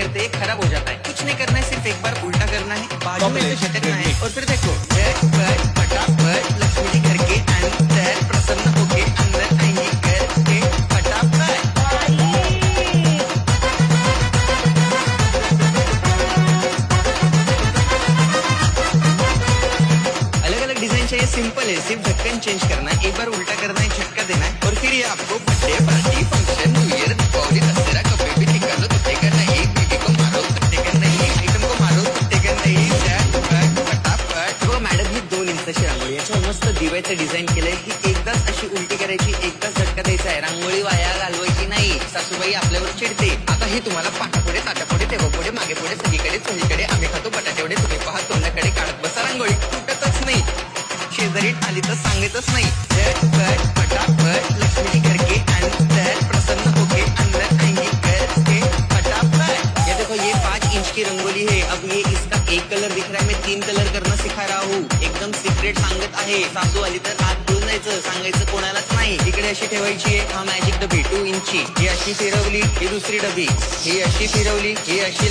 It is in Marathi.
करते खराब हो जाता है। कुछ नहीं करना है, सिर्फ एक बार उल्टा करना है, बाजू में से झटकना है और फिर देखो झटपट फटाफट लक्ष्मी जी घर के अंदर प्रसन्न होके अंदर आएंगी करके फटाफट। अलग अलग डिजाइन चाहिए, सिंपल है, सिर्फ ढक्कन चेंज करना है, एक बार उल्टा करना है, झटका देना है और फिर ये आपको birthday party function new year Deepawali Dussehra कभी भी निकालो कुत्ते का नहीं, बीवी को मारो कुत्ते का नहीं, आइटम को मारो कुत्ते का नहीं, झटपट फटाफट। बघा मॅडम ही 2 इंचाची रांगोळी, याच्यावर मस्त दिव्याचं डिझाईन केलंय की एकदाच अशी उलटी करायची, एकदाच झटका द्यायचा आहे, रांगोळी वाया घालवायची नाही, सासूबाई आपल्यावर चिडते। आता हे तुम्हाला पाठापुढे ताटापुढे तेव्हापुढे मागे पुढे सगळीकडे चोहीकडे आम्ही खातो बटाटेवडे, तुम्ही पहा तोंडाकडे काढत बसा, रांगोळी तुटतच नाही, शेजारी आली तर सांगायचंच नाही, झटपट फटाफट लक्ष्मी घर के अंदर प्रसन्न होके अंदर आएंगी करके फटाफट। ये देखो ये 5 इंच की रंगोली है, अब ये इसका एक कलर दिख रहा है, मैं 3 कलर करना सिखा रहा हूँ, एकदम सिक्रेट सांगत आहे, सासू आली तर हात घेऊन जायचं, सांगायचं कोणालाच नाही। इकडे अशी ठेवायची आहे, हा मॅजिक डबी 2 इंची, ही अशी फिरवली, ही दुसरी डबी, ही अशी फिरवली, ही अशी